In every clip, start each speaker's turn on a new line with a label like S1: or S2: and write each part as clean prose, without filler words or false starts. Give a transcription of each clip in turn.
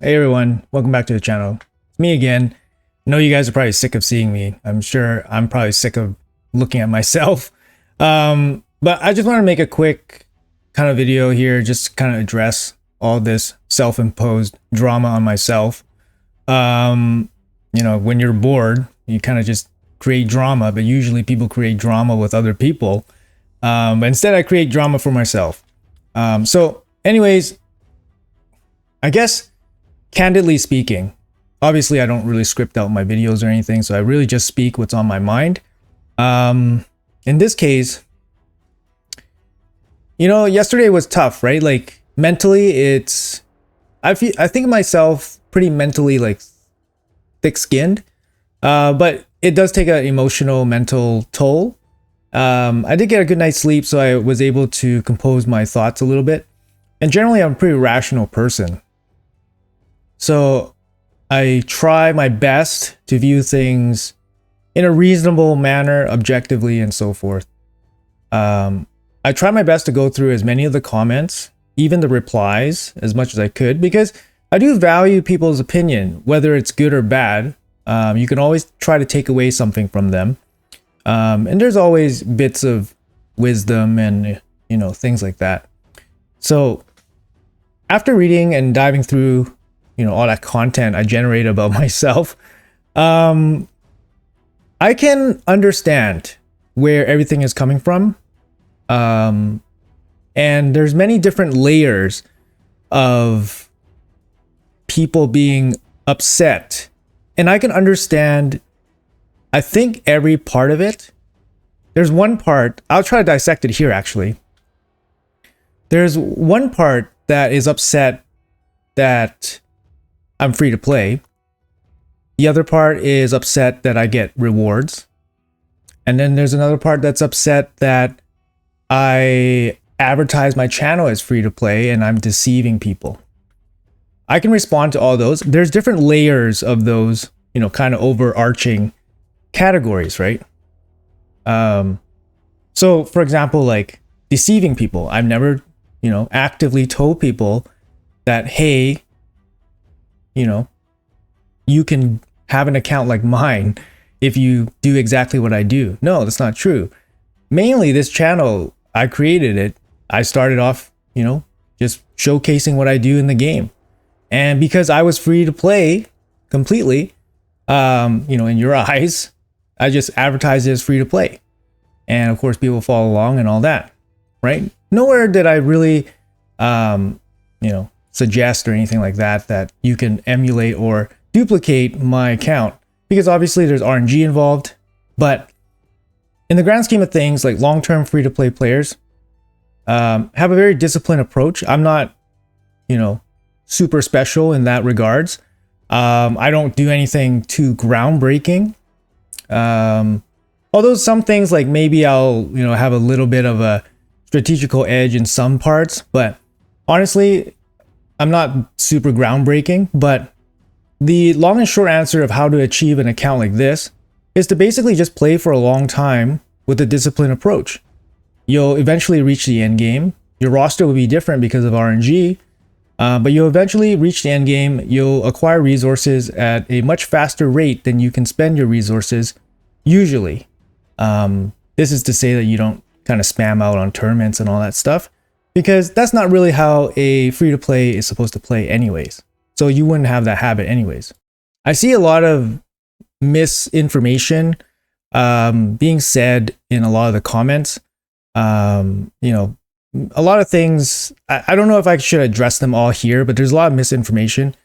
S1: Hey everyone, welcome back to the channel. It's me again. I know you guys are probably sick of seeing me. I'm sure I'm probably sick of looking at myself. But I just want to make a quick kind of video here, just kind of address all this self-imposed drama on myself. When you're bored, you kind of just create drama, but usually people create drama with other people. But instead I create drama for myself. So anyways, I guess candidly speaking, obviously I don't really script out my videos or anything, so I really just speak what's on my mind. In this case, yesterday was tough, right? Like mentally, I think of myself pretty mentally like thick-skinned, but it does take an emotional, mental toll. I did get a good night's sleep, so I was able to compose my thoughts a little bit. And generally, I'm a pretty rational person. So I try my best to view things in a reasonable manner, objectively, and so forth. I try my best to go through as many of the comments, even the replies, as much as I could, because I do value people's opinion, whether it's good or bad. You can always try to take away something from them. And there's always bits of wisdom and, things like that. So after reading and diving through all that content I generate about myself, I can understand where everything is coming from. And there's many different layers of people being upset. And I can understand, I think, every part of it. There's one part, I'll try to dissect it here actually. There's one part that is upset that I'm free to play. The other part is upset that I get rewards. And then there's another part that's upset that I advertise my channel as free to play and I'm deceiving people. I can respond to all those. There's different layers of those, kind of overarching categories, right? So for example, like deceiving people. I've never, actively told people that, hey, you can have an account like mine if you do exactly what I do. No, that's not true. Mainly this channel, I created it. I started off, just showcasing what I do in the game. And because I was free to play completely, in your eyes, I just advertised it as free to play. And of course, people follow along and all that, right? Nowhere did I really, suggest or anything like that you can emulate or duplicate my account, because obviously there's RNG involved. But in the grand scheme of things, like long-term free-to-play players have a very disciplined approach. I'm not, super special in that regards. I don't do anything too groundbreaking. Although some things, like maybe I'll, have a little bit of a strategical edge in some parts, but honestly, I'm not super groundbreaking. But the long and short answer of how to achieve an account like this is to basically just play for a long time with a disciplined approach. You'll eventually reach the end game. Your roster will be different because of RNG, but you'll eventually reach the end game. You'll acquire resources at a much faster rate than you can spend your resources usually. This is to say that you don't kind of spam out on tournaments and all that stuff, because that's not really how a free-to-play is supposed to play anyways. So you wouldn't have that habit anyways. I see a lot of misinformation being said in a lot of the comments. A lot of things, I don't know if I should address them all here, but there's a lot of misinformation.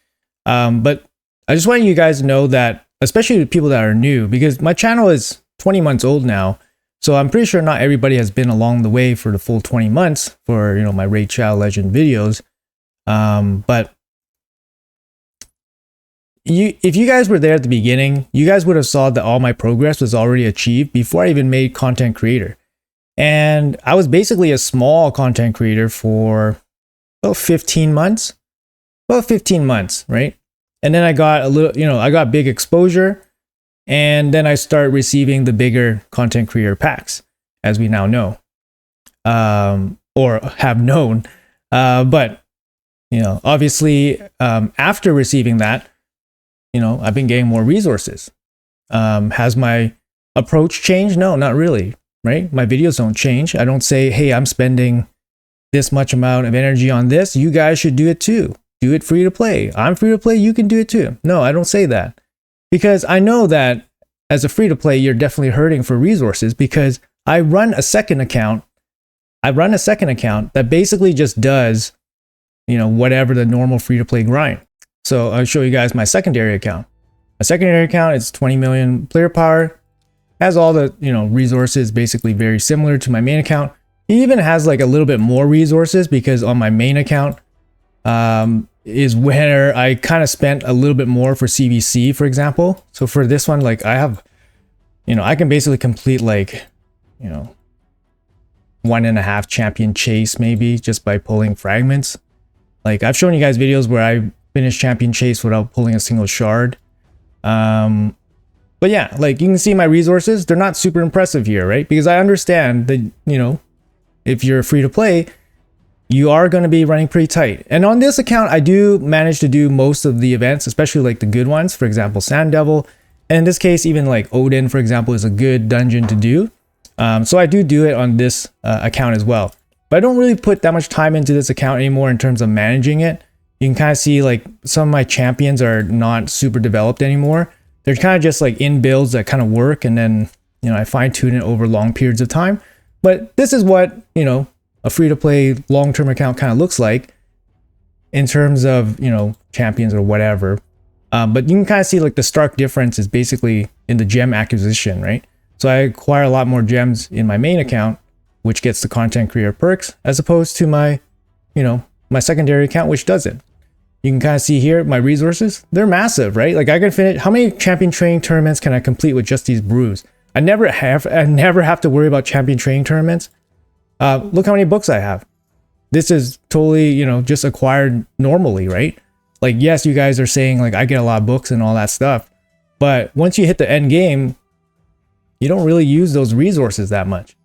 S1: But I just want you guys to know that, especially the people that are new, because my channel is 20 months old now. So I'm pretty sure not everybody has been along the way for the full 20 months for, my Raid Shadow Legend videos. But if you guys were there at the beginning, you guys would have saw that all my progress was already achieved before I even made content creator. And I was basically a small content creator for about 15 months. About 15 months, right? And then I got a little, I got big exposure. And then I start receiving the bigger content creator packs, as we now know, or have known. But Obviously, after receiving that, I've been getting more resources. Has my approach changed? No, not really, right? My videos don't change. I don't say, hey, I'm spending this much amount of energy on this. You guys should do it too. Do it free to play. I'm free to play. You can do it too. No, I don't say that, because I know that as a free to play, you're definitely hurting for resources, because I run a second account. That basically just does, whatever the normal free to play grind. So I'll show you guys my secondary account. My secondary account is 20 million player power, has all the, resources basically very similar to my main account. It even has like a little bit more resources, because on my main account is where I kind of spent a little bit more for CVC, for example. So for this one, like I have, I can basically complete like, 1.5 champion chase maybe just by pulling fragments. Like I've shown you guys videos where I finished champion chase without pulling a single shard. But yeah, like you can see my resources, they're not super impressive here, right? Because I understand that, if you're free to play, you are going to be running pretty tight. And on this account, I do manage to do most of the events, especially like the good ones. For example, Sand Devil. And in this case, even like Odin, for example, is a good dungeon to do. So I do it on this account as well. But I don't really put that much time into this account anymore in terms of managing it. You can kind of see like some of my champions are not super developed anymore. They're kind of just like in builds that kind of work. And then, I fine tune it over long periods of time. But this is what, a free-to-play long-term account kind of looks like in terms of, champions or whatever. But you can kind of see like the stark difference is basically in the gem acquisition, right? So I acquire a lot more gems in my main account, which gets the content creator perks, as opposed to my, my secondary account, which doesn't. You can kind of see here, my resources, they're massive, right? Like I can finish, how many champion training tournaments can I complete with just these brews? I never have to worry about champion training tournaments. Look how many books I have. This is totally, just acquired normally, right? Like, yes, you guys are saying like I get a lot of books and all that stuff, but once you hit the end game, you don't really use those resources that much.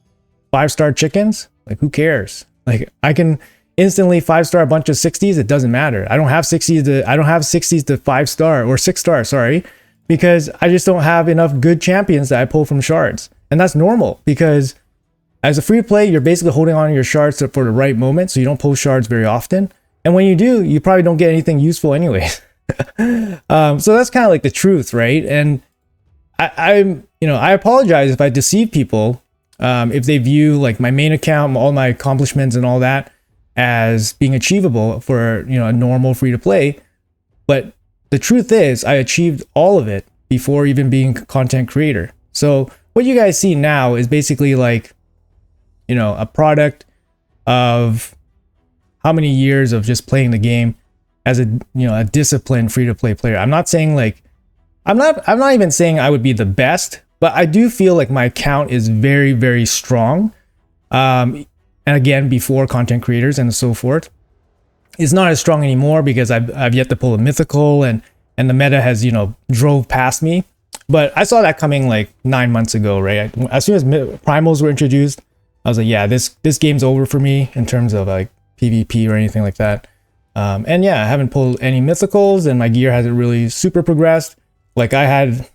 S1: 5-star chickens, like who cares? Like I can instantly 5-star a bunch of 60s. It doesn't matter. I don't have 60s to 5-star or 6-star, sorry, because I just don't have enough good champions that I pull from shards. And that's normal, because as a free to play, you're basically holding on to your shards for the right moment, so you don't pull shards very often. And when you do, you probably don't get anything useful anyways. So that's kind of like the truth, right? And I apologize if I deceive people, if they view like my main account, all my accomplishments and all that as being achievable for, a normal free to play. But the truth is I achieved all of it before even being a content creator. So what you guys see now is basically like, a product of how many years of just playing the game as a disciplined free to play player. I'm not saying like, I'm not even saying I would be the best, but I do feel like my account is very, very strong. And again, before content creators and so forth, it's not as strong anymore because I've yet to pull a mythical and the meta has, drove past me. But I saw that coming like 9 months ago, right? As soon as primals were introduced, I was like, yeah, this game's over for me in terms of like PvP or anything like that. And yeah, I haven't pulled any mythicals and my gear hasn't really super progressed. Like I had,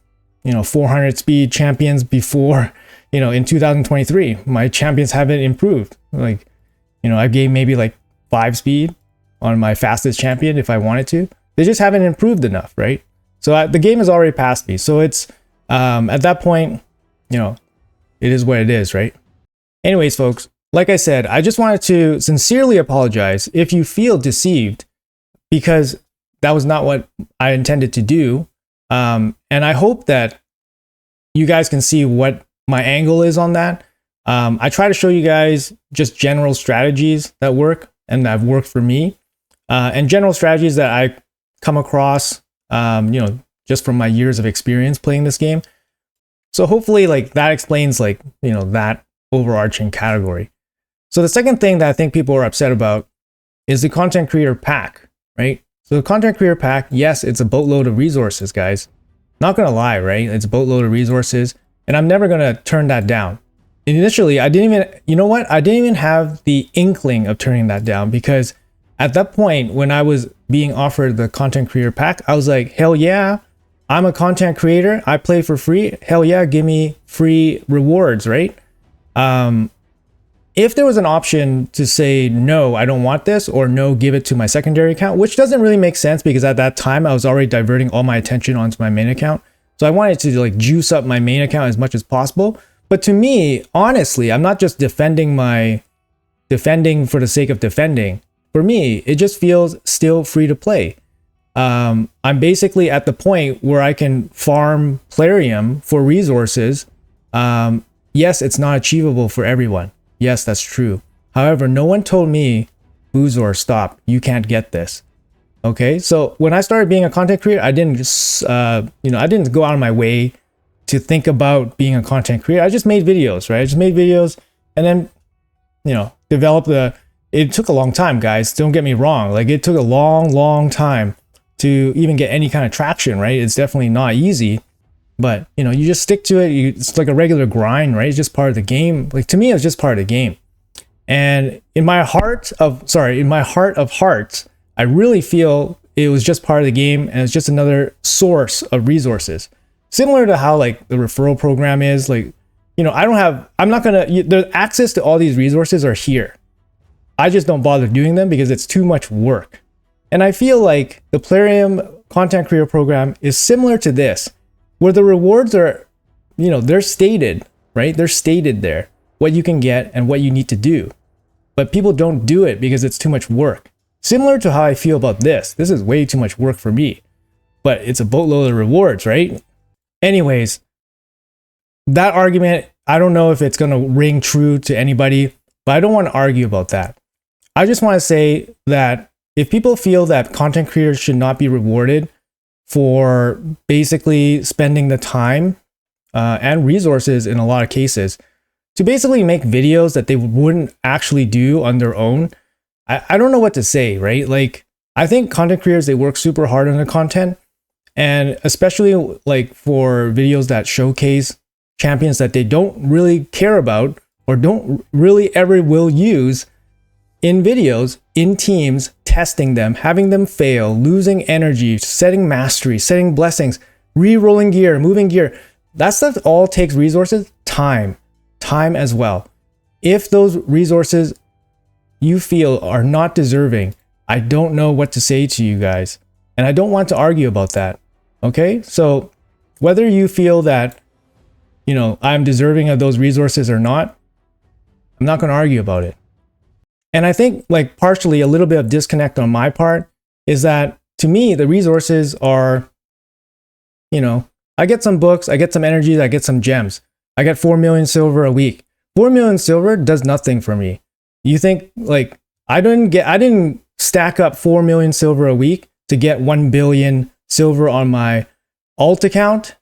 S1: 400 speed champions before, in 2023. My champions haven't improved. Like, I gave maybe like 5 speed on my fastest champion if I wanted to. They just haven't improved enough, right? So the game has already passed me. So it's, at that point, it is what it is, right? Anyways, folks, like I said, I just wanted to sincerely apologize if you feel deceived, because that was not what I intended to do. And I hope that you guys can see what my angle is on that. I try to show you guys just general strategies that work and that have worked for me, and general strategies that I come across, just from my years of experience playing this game. So hopefully like that explains like, that overarching category. So the second thing that I think people are upset about is the content creator pack, right? So the content creator pack, yes, it's a boatload of resources, guys. Not gonna lie, right? It's a boatload of resources, and I'm never gonna turn that down. Initially, I didn't even, I didn't even have the inkling of turning that down, because At that point, when I was being offered the content creator pack, I was like, hell yeah, I'm a content creator. I play for free. Hell yeah, give me free rewards, right? If there was an option to say, no, I don't want this, or no, give it to my secondary account, which doesn't really make sense because at that time I was already diverting all my attention onto my main account. So I wanted to like juice up my main account as much as possible. But to me, honestly, I'm not just defending for the sake of defending. For me, it just feels still free to play. I'm basically at the point where I can farm Plarium for resources. Yes, it's not achievable for everyone. Yes, that's true. However, no one told me, Boozor, stop, you can't get this. Okay, so when I started being a content creator, I didn't just, I didn't go out of my way to think about being a content creator. I just made videos, right? I just made videos and then, developed it took a long time, guys. Don't get me wrong. Like it took a long time to even get any kind of traction, right? It's definitely not easy. But, you just stick to it. It's like a regular grind, right? It's just part of the game. Like to me, it's just part of the game. And in my heart of hearts, I really feel it was just part of the game and it's just another source of resources. Similar to how like the referral program is, like, the access to all these resources are here. I just don't bother doing them because it's too much work. And I feel like the Plarium content creator program is similar to this, where the rewards are, they're stated, right? They're stated there, what you can get and what you need to do. But people don't do it because it's too much work. Similar to how I feel about this. This is way too much work for me, but it's a boatload of rewards, right? Anyways, that argument, I don't know if it's going to ring true to anybody, but I don't want to argue about that. I just want to say that if people feel that content creators should not be rewarded for basically spending the time and resources in a lot of cases to basically make videos that they wouldn't actually do on their own, I don't know what to say, right? Like, I think content creators, they work super hard on the content, and especially like for videos that showcase champions that they don't really care about or don't really ever will use in videos, in teams, testing them, having them fail, losing energy, setting mastery, setting blessings, re-rolling gear, moving gear. That stuff all takes resources, time as well. If those resources you feel are not deserving, I don't know what to say to you guys. And I don't want to argue about that. Okay? So whether you feel that, I'm deserving of those resources or not, I'm not going to argue about it. And I think like partially a little bit of disconnect on my part is that to me, the resources are, I get some books, I get some energies, I get some gems. I get 4 million silver a week. 4 million silver does nothing for me. You think like I didn't stack up 4 million silver a week to get 1 billion silver on my alt account.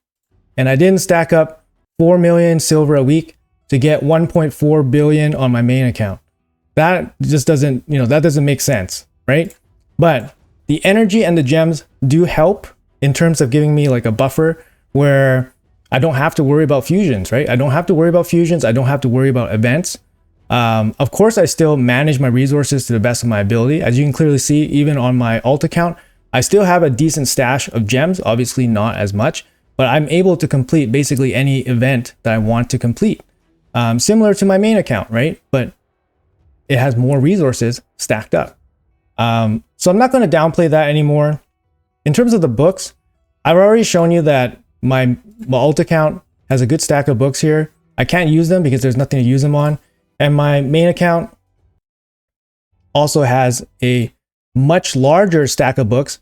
S1: And I didn't stack up 4 million silver a week to get 1.4 billion on my main account. That just doesn't, that doesn't make sense, right? But the energy and the gems do help in terms of giving me like a buffer where I don't have to worry about fusions, right? I don't have to worry about fusions. I don't have to worry about events. Of course, I still manage my resources to the best of my ability. As you can clearly see, even on my alt account, I still have a decent stash of gems, obviously not as much, but I'm able to complete basically any event that I want to complete. Similar to my main account, right? But it has more resources stacked up. So I'm not going to downplay that anymore. In terms of the books, I've already shown you that my alt account has a good stack of books here. I can't use them because there's nothing to use them on. And my main account also has a much larger stack of books.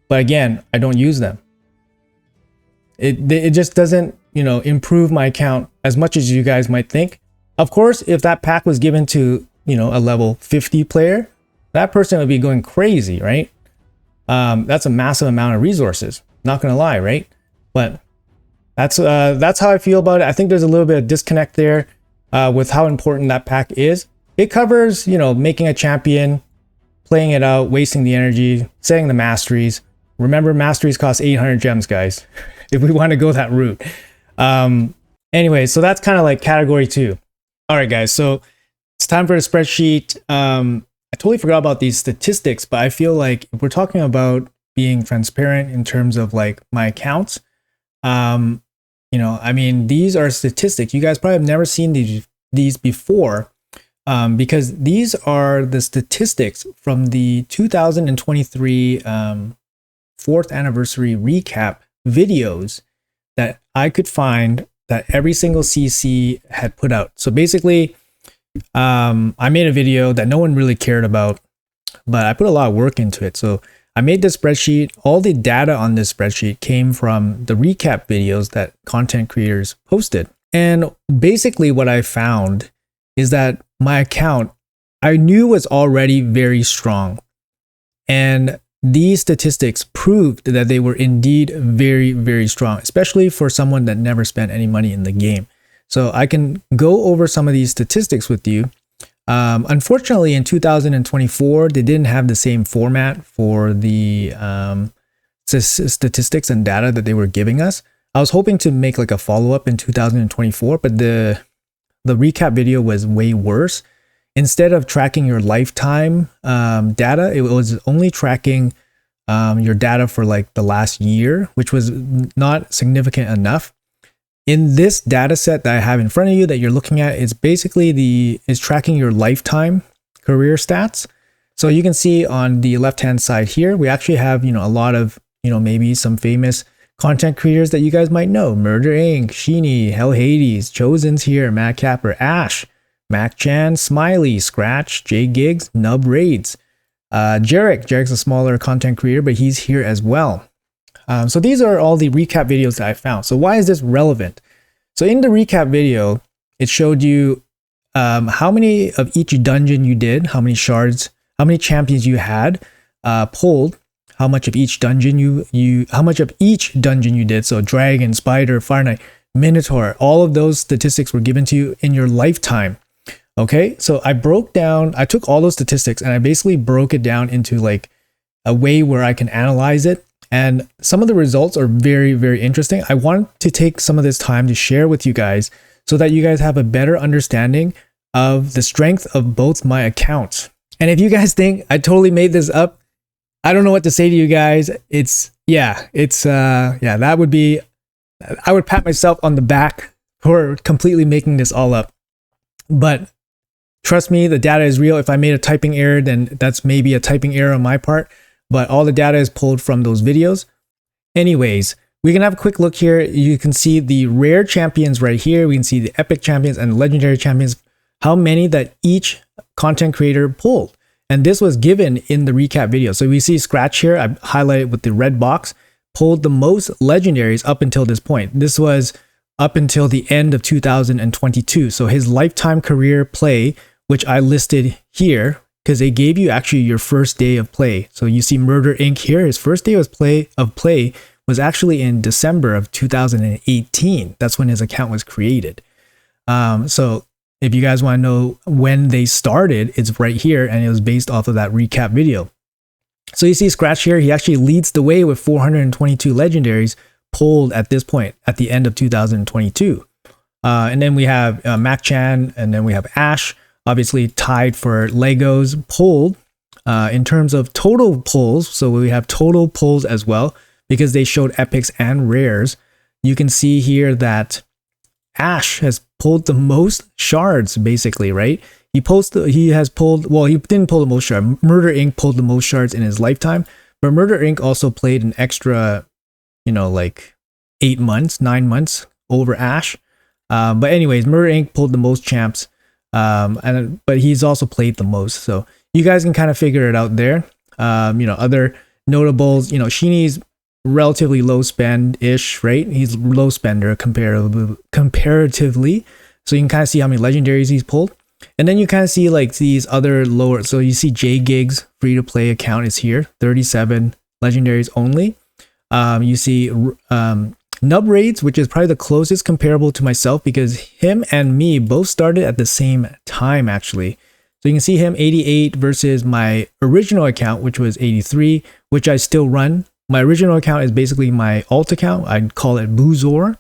S1: But again, I don't use them. It just doesn't, improve my account as much as you guys might think. Of course, if that pack was given to, a level 50 player, that person would be going crazy, right? That's a massive amount of resources. Not gonna lie, right? But that's how I feel about it. I think there's a little bit of disconnect there with how important that pack is. It covers, making a champion, playing it out, wasting the energy, setting the masteries. Remember, masteries cost 800 gems, guys, if we want to go that route. Anyway, so that's kind of like category 2. All right, guys, so it's time for the spreadsheet. I totally forgot about these statistics, but I feel like if we're talking about being transparent in terms of like my accounts, I mean, these are statistics. You guys probably have never seen these before, because these are the statistics from the 2023 4th anniversary recap videos that I could find that every single CC had put out. So basically, I made a video that no one really cared about, but I put a lot of work into it. So I made this spreadsheet. All the data on this spreadsheet came from the recap videos that content creators posted. And basically what I found is that my account, I knew was already very strong. And these statistics proved that they were indeed very, very strong, especially for someone that never spent any money in the game. So I can go over some of these statistics with you. Unfortunately, in 2024, they didn't have the same format for the statistics and data that they were giving us. I was hoping to make like a follow-up in 2024, but the recap video was way worse. Instead of tracking your lifetime data, it was only tracking your data for like the last year, which was not significant enough. In this data set that I have in front of you that you're looking at, it's basically is tracking your lifetime career stats. So you can see on the left-hand side here, we actually have, a lot of, maybe some famous content creators that you guys might know. Murder Inc., Sheeny, Hell Hades, Chosen's here, Matt Capper, Ash, Mac Chan, Smiley, Scratch, Jay Gigs, Nub Raids, Jarek's a smaller content creator, but he's here as well. So these are all the recap videos that I found. So why is this relevant? So in the recap video, it showed you how many of each dungeon you did, how many shards, how many champions you had pulled, how much of each dungeon you did. So Dragon, Spider, Fire Knight, Minotaur, all of those statistics were given to you in your lifetime. Okay, so I took all those statistics and I basically broke it down into like a way where I can analyze it. And some of the results are very, very interesting. I want to take some of this time to share with you guys so that you guys have a better understanding of the strength of both my accounts. And if you guys think I totally made this up, I don't know what to say to you guys. I would pat myself on the back for completely making this all up. But trust me, the data is real. If I made a typing error, then that's maybe a typing error on my part. But all the data is pulled from those videos. Anyways, we can have a quick look here. You can see the rare champions right here. We can see the epic champions and legendary champions, how many that each content creator pulled. And this was given in the recap video. So we see Scratch here, I highlighted with the red box, pulled the most legendaries up until this point. This was up until the end of 2022. So his lifetime career play, which I listed here, because they gave you actually your first day of play. So you see Murder Inc. here. His first day of play was actually in December of 2018. That's when his account was created. So if you guys want to know when they started, it's right here, and it was based off of that recap video. So you see Scratch here. He actually leads the way with 422 legendaries pulled at this point at the end of 2022. And then we have Mac Chan, and then we have Ash. Obviously tied for Legos pulled in terms of total pulls. So we have total pulls as well because they showed epics and rares. You can see here that Ash has pulled the most shards basically, right? He didn't pull the most shards. Murder Inc. pulled the most shards in his lifetime, but Murder Inc. also played an extra, like 9 months over Ash. But anyways, Murder Inc. pulled the most champs. But he's also played the most, so you guys can kind of figure it out there. Other notables, Sheeny's relatively low spend-ish, right? He's low spender comparatively, so you can kind of see how many legendaries he's pulled. And then you kind of see like these other lower, so you see J Gigs free-to-play account is here, 37 legendaries only. You see Nub Raids, which is probably the closest comparable to myself because him and me both started at the same time actually. So you can see him 88 versus my original account, which was 83, which I still run. My original account is basically my alt account. I'd call it Boozor.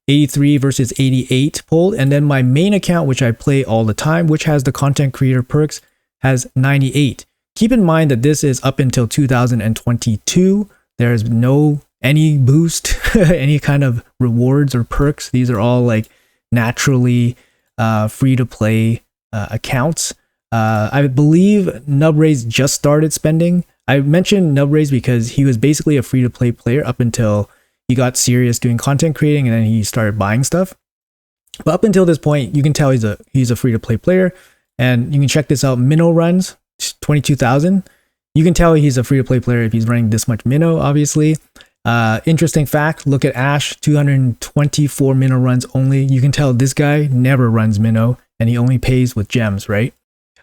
S1: 83 versus 88 pulled. And then my main account, which I play all the time, which has the content creator perks, has 98. Keep in mind that this is up until 2022. There's no any boost, any kind of rewards or perks. These are all like naturally free to play accounts. I believe Nubraze just started spending. I mentioned Nubraze because he was basically a free to play player up until he got serious doing content creating, and then he started buying stuff. But up until this point, you can tell he's a free to play player, and you can check this out. Minnow runs 22,000. You can tell he's a free to play player if he's running this much minnow, obviously. Interesting fact, look at Ash, 224 minnow runs only. You can tell this guy never runs minnow, and he only pays with gems, right?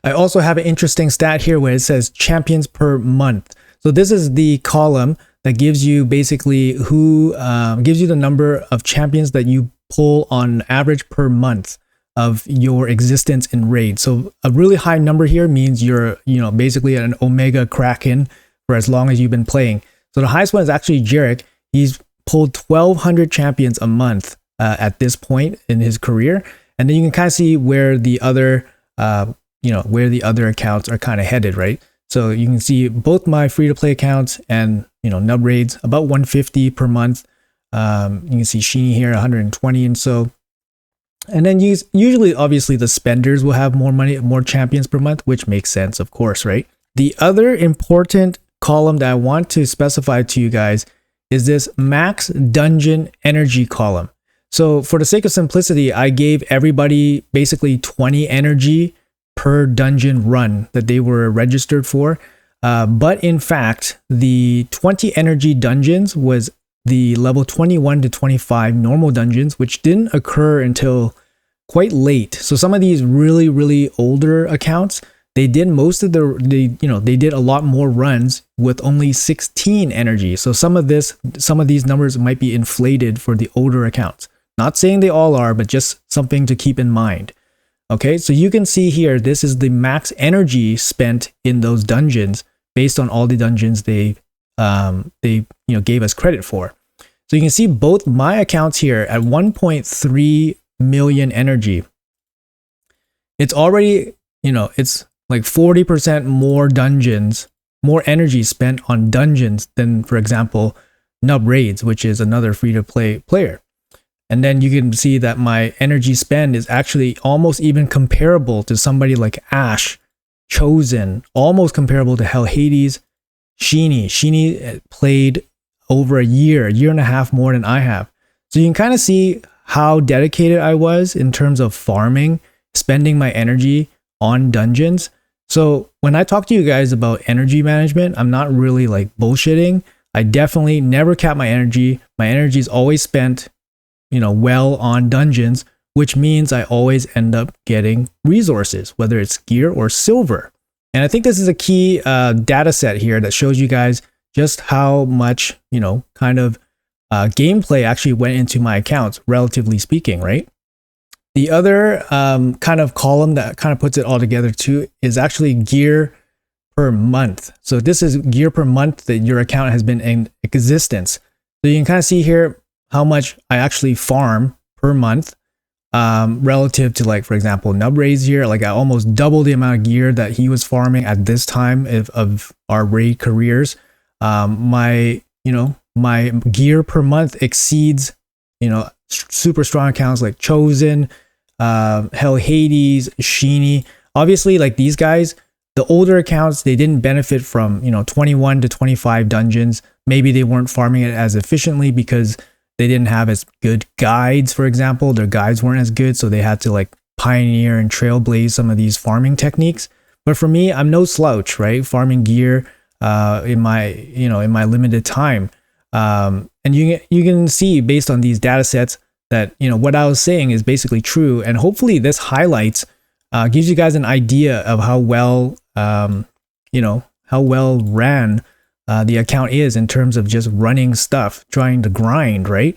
S1: I also have an interesting stat here where it says champions per month. So this is the column that gives you basically gives you the number of champions that you pull on average per month of your existence in raid. So a really high number here means you're, basically an Omega Kraken for as long as you've been playing. So the highest one is actually Jarek. He's pulled 1,200 champions a month at this point in his career. And then you can kind of see where the other, where the other accounts are kind of headed, right? So you can see both my free-to-play accounts and, nub raids, about 150 per month. You can see Sheeny here, 120 and so. And then usually, obviously, the spenders will have more money, more champions per month, which makes sense, of course, right? The other important column that I want to specify to you guys is this max dungeon energy column. So for the sake of simplicity, I gave everybody basically 20 energy per dungeon run that they were registered for. But in fact, the 20 energy dungeons was the level 21 to 25 normal dungeons, which didn't occur until quite late. So some of these really, really older accounts, they did they did a lot more runs with only 16 energy. So some of these numbers might be inflated for the older accounts. Not saying they all are, but just something to keep in mind. Okay, so you can see here, this is the max energy spent in those dungeons based on all the dungeons they gave us credit for. So you can see both my accounts here at 1.3 million energy. It's already, it's like 40% more dungeons, more energy spent on dungeons than, for example, Nub Raids, which is another free-to-play player. And then you can see that my energy spend is actually almost even comparable to somebody like Ash, Chosen, almost comparable to Hell Hades, Sheeny. Sheeny played over a year and a half more than I have. So you can kind of see how dedicated I was in terms of farming, spending my energy on dungeons. So when I talk to you guys about energy management, I'm not really like bullshitting. I definitely never cap my energy. My energy is always spent, well on dungeons, which means I always end up getting resources, whether it's gear or silver. And I think this is a key data set here that shows you guys just how much, gameplay actually went into my accounts, relatively speaking, right? The other kind of column that kind of puts it all together too is actually gear per month. So this is gear per month that your account has been in existence. So you can kind of see here how much I actually farm per month relative to, like, for example, Nubraze here. Like, I almost double the amount of gear that he was farming at this time of our raid careers. My gear per month exceeds, super strong accounts like Chosen, Hell Hades, Sheeny. Obviously, like these guys, the older accounts, they didn't benefit from, 21 to 25 dungeons. Maybe they weren't farming it as efficiently because they didn't have as good guides, for example. Their guides weren't as good, so they had to like pioneer and trailblaze some of these farming techniques. But for me, I'm no slouch, right? Farming gear in my limited time. And you can see based on these data sets that, what I was saying is basically true. And hopefully this highlights, gives you guys an idea of how well ran the account is in terms of just running stuff, trying to grind, right?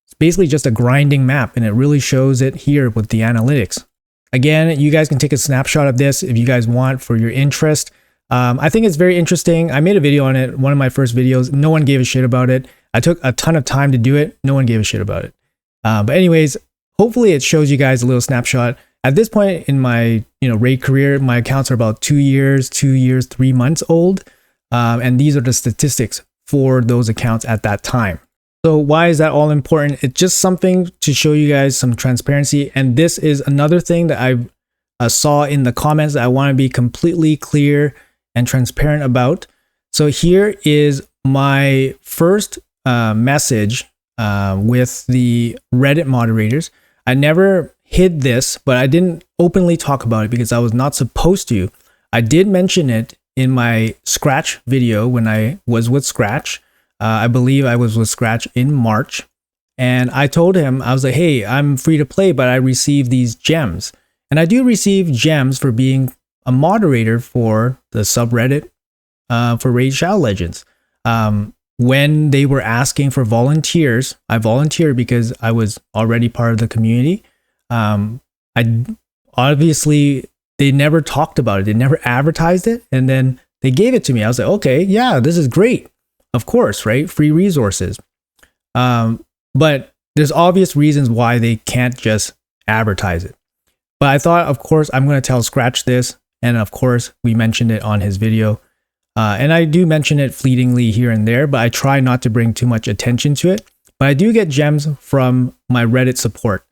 S1: It's basically just a grinding map, and it really shows it here with the analytics. Again, you guys can take a snapshot of this if you guys want for your interest. I think it's very interesting. I made a video on it, one of my first videos. No one gave a shit about it. I took a ton of time to do it. No one gave a shit about it. But anyways, hopefully it shows you guys a little snapshot. At this point in my raid career, my accounts are about 2 years, 3 months old, and these are the statistics for those accounts at that time. So why is that all important? It's just something to show you guys some transparency. And this is another thing that I saw in the comments that I want to be completely clear and transparent about. So here is my first message with the Reddit moderators. I never hid this, but I didn't openly talk about it because I was not supposed to. I did mention it in my Scratch video when I was with Scratch. I believe I was with Scratch in March. And I told him, I was like, hey, I'm free to play, but I received these gems. And I do receive gems for being a moderator for the subreddit for Raid Shadow Legends. When they were asking for volunteers, I volunteered because I was already part of the community. I obviously, they never talked about it. They never advertised it. And then they gave it to me. I was like, okay, yeah, this is great. Of course, right? Free resources. But there's obvious reasons why they can't just advertise it. But I thought, of course, I'm going to tell Scratch this. And of course, we mentioned it on his video. And I do mention it fleetingly here and there, but I try not to bring too much attention to it. But I do get gems from my Reddit support.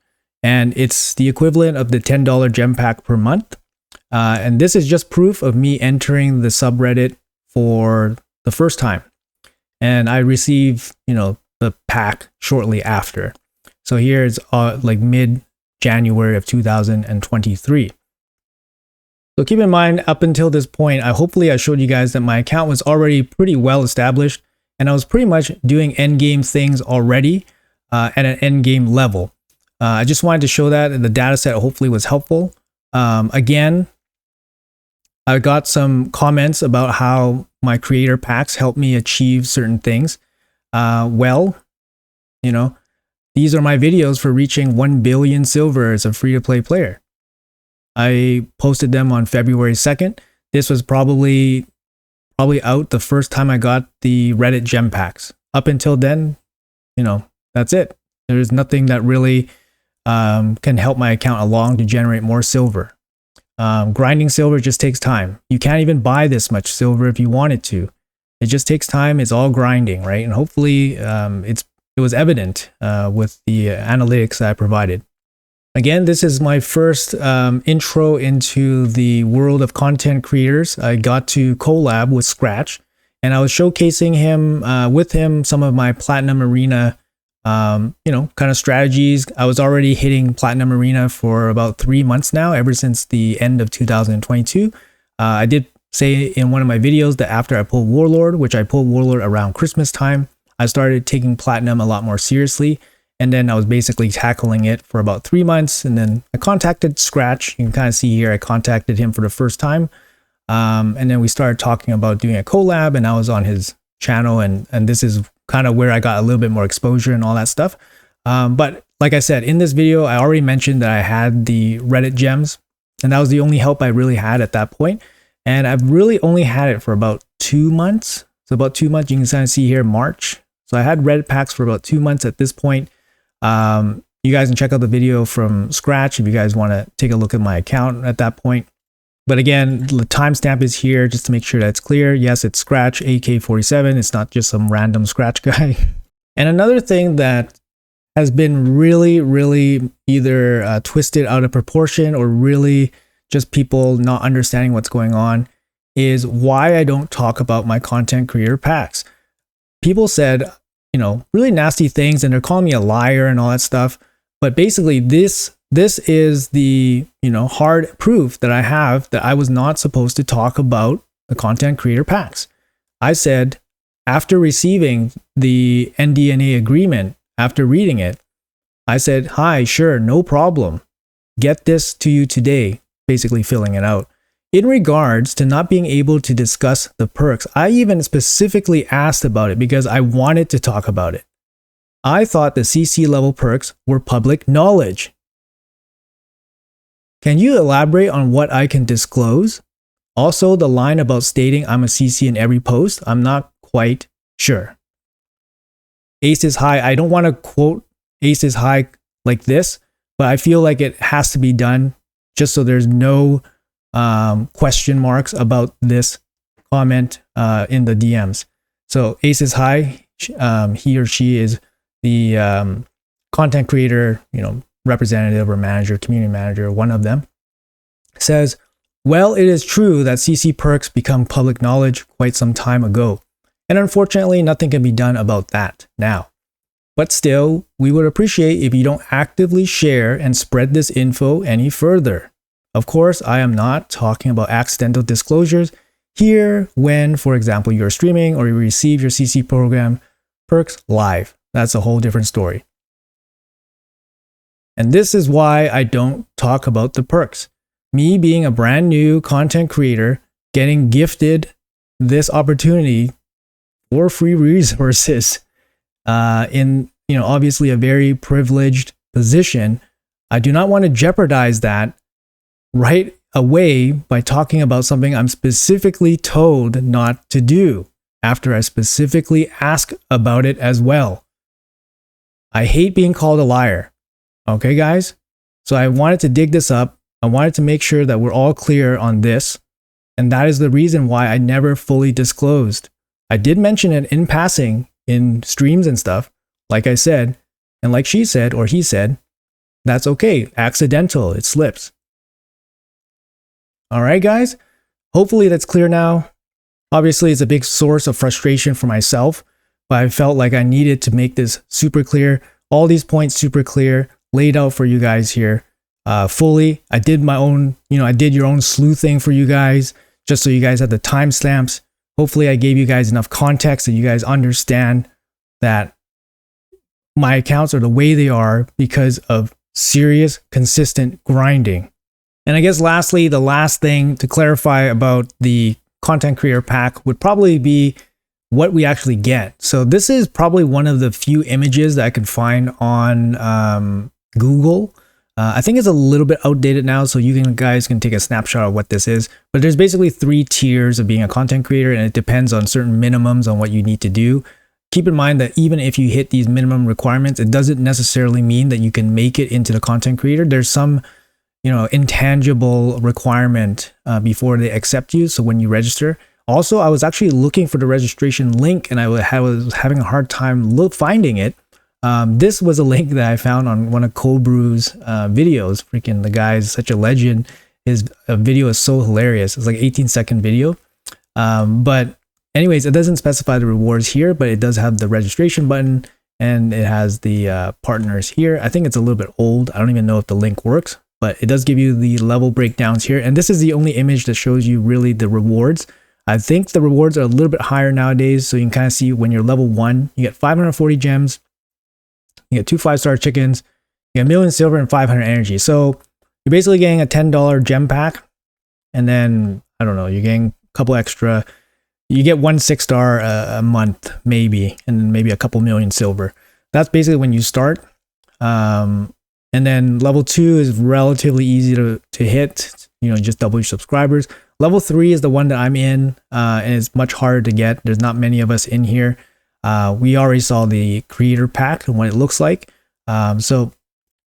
S1: And it's the equivalent of the $10 gem pack per month. And this is just proof of me entering the subreddit for the first time. And I receive, the pack shortly after. So here's like mid-January of 2023. So keep in mind, up until this point, hopefully I showed you guys that my account was already pretty well established, and I was pretty much doing endgame things already at an endgame level. I just wanted to show that, and the data set hopefully was helpful. Again, I got some comments about how my creator packs helped me achieve certain things. These are my videos for reaching 1 billion silver as a free-to-play player. I posted them on February 2nd. This was probably out the first time I got the Reddit gem packs. Up until then, that's it. There's nothing that really can help my account along to generate more silver. Grinding silver just takes time. You can't even buy this much silver if you wanted to. It just takes time. It's all grinding, right? And hopefully it was evident with the analytics that I provided. Again, this is my first intro into the world of content creators. I got to collab with Scratch, and I was showcasing him some of my Platinum Arena kind of strategies. I was already hitting Platinum Arena for about 3 months now, ever since the end of 2022. I did say in one of my videos that after I pulled Warlord, which I pulled Warlord around Christmas time, I started taking Platinum a lot more seriously. And then I was basically tackling it for about 3 months. And then I contacted Scratch. You can kind of see here, I contacted him for the first time. And then we started talking about doing a collab, and I was on his channel. And this is kind of where I got a little bit more exposure and all that stuff. But like I said, in this video, I already mentioned that I had the Reddit gems, and that was the only help I really had at that point. And I've really only had it for about 2 months. So about 2 months, you can kind of see here, March. So I had Reddit packs for about 2 months at this point. You guys can check out the video from Scratch if you guys want to take a look at my account at that point. But again, the timestamp is here just to make sure that it's clear. Yes, it's Scratch AK-47. It's not just some random Scratch guy. And another thing that has been really, really either twisted out of proportion or really just people not understanding what's going on is why I don't talk about my content creator packs. People said, really nasty things, and they're calling me a liar and all that stuff. But basically this is the, hard proof that I have that I was not supposed to talk about the content creator packs. I said, after receiving the NDNA agreement, after reading it, I said, hi, sure, no problem. Get this to you today, basically filling it out. In regards to not being able to discuss the perks, I even specifically asked about it because I wanted to talk about it. I thought the CC level perks were public knowledge. Can you elaborate on what I can disclose? Also, the line about stating I'm a CC in every post, I'm not quite sure. Ace is high. I don't want to quote Ace is high like this, but I feel like it has to be done just so there's no question marks about this comment in the DMs. So Ace is hi. He or she is the content creator, representative or manager, community manager, one of them, says, well, it is true that CC perks become public knowledge quite some time ago, and unfortunately nothing can be done about that now. But still, we would appreciate if you don't actively share and spread this info any further. Of course, I am not talking about accidental disclosures here when, for example, you're streaming or you receive your CC program perks live. That's a whole different story. And this is why I don't talk about the perks. Me being a brand new content creator, getting gifted this opportunity for free resources in obviously a very privileged position, I do not want to jeopardize that right away by talking about something I'm specifically told not to do after I specifically ask about it as well. I hate being called a liar. Okay, guys? So I wanted to dig this up. I wanted to make sure that we're all clear on this. And that is the reason why I never fully disclosed. I did mention it in passing in streams and stuff, like I said, and like she said or he said, that's okay. Accidental. It slips. All right, guys? Hopefully that's clear now. Obviously, it's a big source of frustration for myself, but I felt like I needed to make this super clear. All these points super clear, laid out for you guys here fully. I did my own, I did your own sleuthing for you guys, just so you guys had the timestamps. Hopefully I gave you guys enough context that you guys understand that my accounts are the way they are because of serious, consistent grinding. And I guess lastly, the last thing to clarify about the content creator pack would probably be what we actually get. So this is probably one of the few images that I could find on Google. I think it's a little bit outdated now, so guys can take a snapshot of what this is. But there's basically 3 tiers of being a content creator, and it depends on certain minimums on what you need to do. Keep in mind that even if you hit these minimum requirements, it doesn't necessarily mean that you can make it into the content creator. There's some intangible requirement before they accept you. So when you register, also, I was actually looking for the registration link and I was having a hard time finding it. This was a link that I found on one of Cold Brew's videos. Freaking the guy is such a legend. His video is so hilarious. It's like 18-second video. But anyways, it doesn't specify the rewards here, but it does have the registration button and it has the partners here. I think it's a little bit old. I don't even know if the link works, but it does give you the level breakdowns here. And this is the only image that shows you really the rewards. I think the rewards are a little bit higher nowadays. So you can kind of see when you're level 1, you get 540 gems, you get 2 5-star chickens, you get 1 million silver and 500 energy. So you're basically getting a $10 gem pack. And then, I don't know, you're getting a couple extra. You get 1 6-star a month, maybe, and then maybe a couple million silver. That's basically when you start. And then level 2 is relatively easy to hit, just double your subscribers. Level 3 is the one that I'm in, and it's much harder to get. There's not many of us in here. We already saw the creator pack and what it looks like. So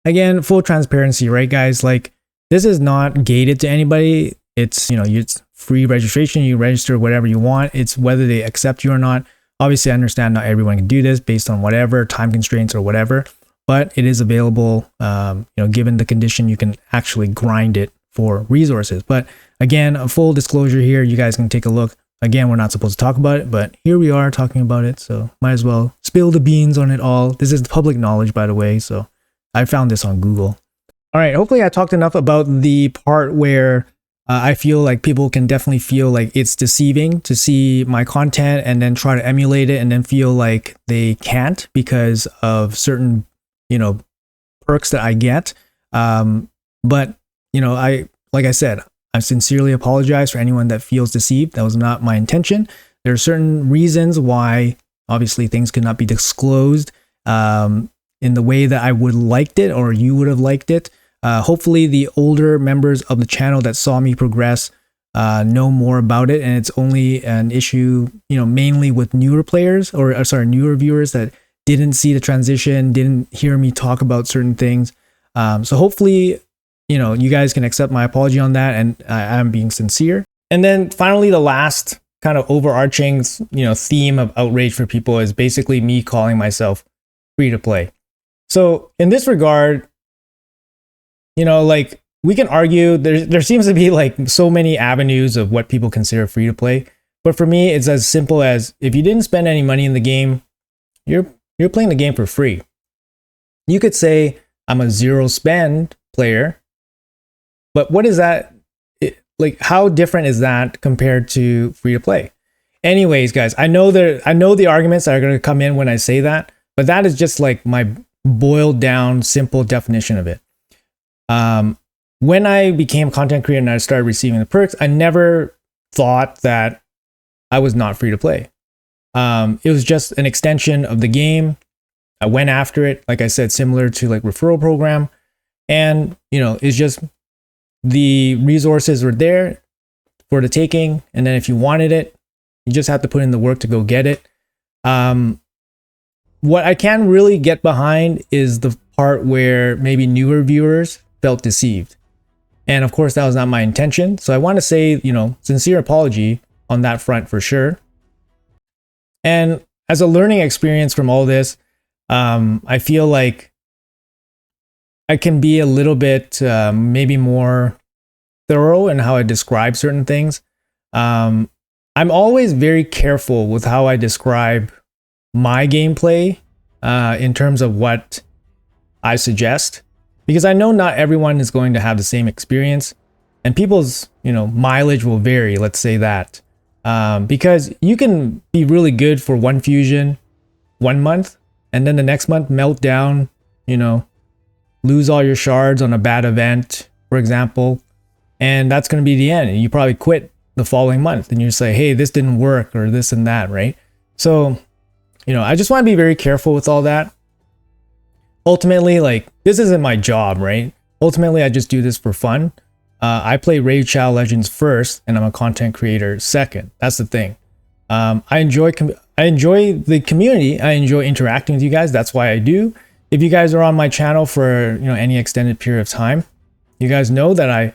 S1: again, full transparency, right, guys? Like, this is not gated to anybody. It's, it's free registration. You register whatever you want. It's whether they accept you or not. Obviously, I understand not everyone can do this based on whatever time constraints or whatever, but it is available. Given the condition, you can actually grind it for resources. But again, a full disclosure here, you guys can take a look. Again, we're not supposed to talk about it, but here we are talking about it. So might as well spill the beans on it all. This is public knowledge, by the way. So I found this on Google. All right. Hopefully I talked enough about the part where I feel like people can definitely feel like it's deceiving to see my content and then try to emulate it and then feel like they can't because of certain, perks that I get. But like I said, I sincerely apologize for anyone that feels deceived. That was not my intention. There are certain reasons why obviously things could not be disclosed in the way that I would liked it or you would have liked it. Hopefully the older members of the channel that saw me progress know more about it, and it's only an issue, mainly with newer players or newer viewers that didn't see the transition, didn't hear me talk about certain things. So hopefully you guys can accept my apology on that, and I'm being sincere. And then finally, the last kind of overarching, theme of outrage for people is basically me calling myself free to play. So in this regard, like we can argue there seems to be like so many avenues of what people consider free to play. But for me, it's as simple as if you didn't spend any money in the game, you're playing the game for free. You could say I'm a zero spend player, but what is that? Like, how different is that compared to free to play? Anyways, guys, I know the arguments that are going to come in when I say that, but that is just like my boiled down simple definition of it. When I became a content creator and I started receiving the perks, I never thought that I was not free to play. It was just an extension of the game. I went after it, like I said, similar to like referral program. And, it's just the resources were there for the taking. And then if you wanted it, you just have to put in the work to go get it. What I can really get behind is the part where maybe newer viewers felt deceived. And of course, that was not my intention. So I want to say, sincere apology on that front for sure. And as a learning experience from all this, I feel like I can be a little bit maybe more thorough in how I describe certain things. I'm always very careful with how I describe my gameplay in terms of what I suggest, because I know not everyone is going to have the same experience, and people's mileage will vary. Let's say that because you can be really good for one fusion 1 month, and then the next month melt down, lose all your shards on a bad event, for example, and that's going to be the end. And you probably quit the following month, and you say, hey, this didn't work, or this and that, right? So, I just want to be very careful with all that. Ultimately, like, this isn't my job, right? Ultimately, I just do this for fun. I play Raid Shadow Legends first, and I'm a content creator second. That's the thing. I enjoy the community. I enjoy interacting with you guys. That's why I do. If you guys are on my channel for any extended period of time, you guys know that I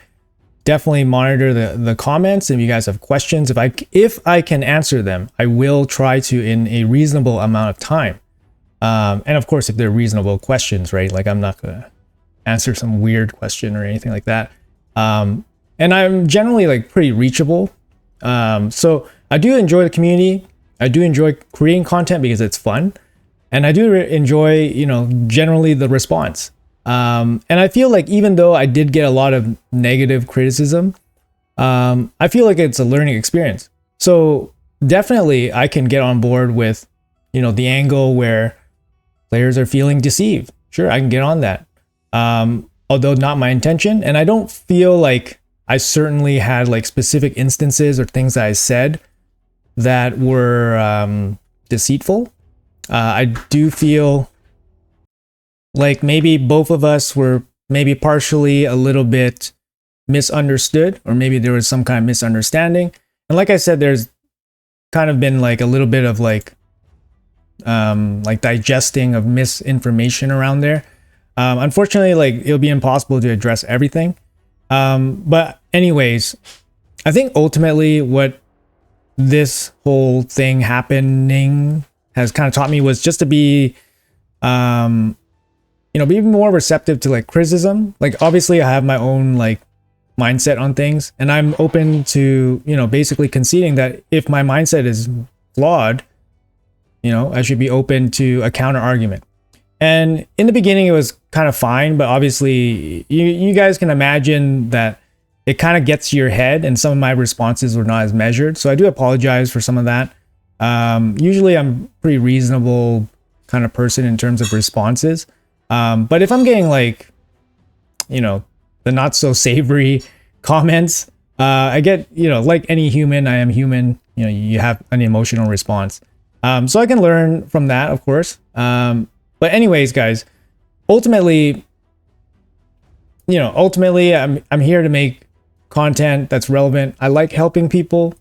S1: definitely monitor the comments. If you guys have questions, if I can answer them, I will try to in a reasonable amount of time. And of course, if they're reasonable questions, right? Like, I'm not gonna answer some weird question or anything like that. And I'm generally like pretty reachable. So I do enjoy the community. I do enjoy creating content because it's fun. And I do enjoy, generally the response. And I feel like even though I did get a lot of negative criticism, I feel like it's a learning experience. So definitely I can get on board with, the angle where players are feeling deceived. Sure, I can get on that. Although not my intention. And I don't feel like I certainly had like specific instances or things that I said that were deceitful. I do feel like maybe both of us were maybe partially a little bit misunderstood, or maybe there was some kind of misunderstanding. And like I said, there's kind of been like a little bit of like digesting of misinformation around there. Unfortunately, like, it'll be impossible to address everything. But anyways, I think ultimately what this whole thing happening has kind of taught me was just to be, be more receptive to like criticism. Like, obviously I have my own like mindset on things, and I'm open to, basically conceding that if my mindset is flawed, I should be open to a counter argument. And in the beginning, it was kind of fine, but obviously you guys can imagine that it kind of gets to your head, and some of my responses were not as measured. So I do apologize for some of that. Usually I'm pretty reasonable kind of person in terms of responses. But if I'm getting like, the not so savory comments, I get, like any human, I am human, you have an emotional response. So I can learn from that, of course. But anyways, guys, ultimately, I'm here to make content that's relevant. I like helping people.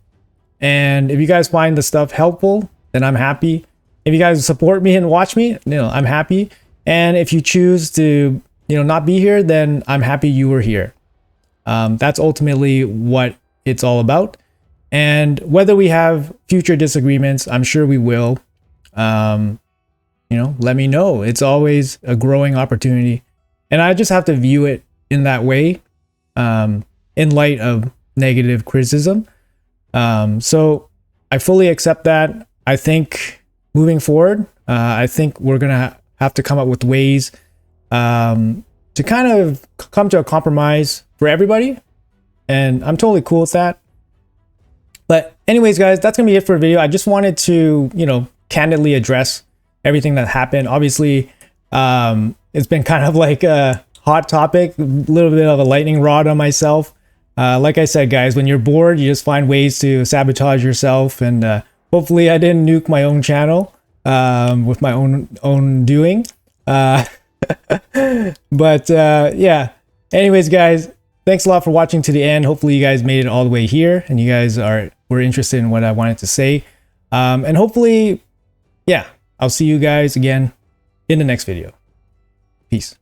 S1: And if you guys find the stuff helpful, then I'm happy. If you guys support me and watch me, I'm happy. And if you choose to, not be here, then I'm happy you were here. That's ultimately what it's all about. And whether we have future disagreements, I'm sure we will. Let me know. It's always a growing opportunity. And I just have to view it in that way, in light of negative criticism. So I fully accept that. I think moving forward, I think we're going to have to come up with ways to kind of come to a compromise for everybody. And I'm totally cool with that. But anyways, guys, that's going to be it for the video. I just wanted to, candidly address everything that happened. Obviously, it's been kind of like a hot topic, a little bit of a lightning rod on myself. Like I said, guys, when you're bored, you just find ways to sabotage yourself. And hopefully I didn't nuke my own channel with my own doing. But yeah, anyways, guys, thanks a lot for watching to the end. Hopefully you guys made it all the way here and you guys were interested in what I wanted to say. And hopefully, yeah, I'll see you guys again in the next video. Peace.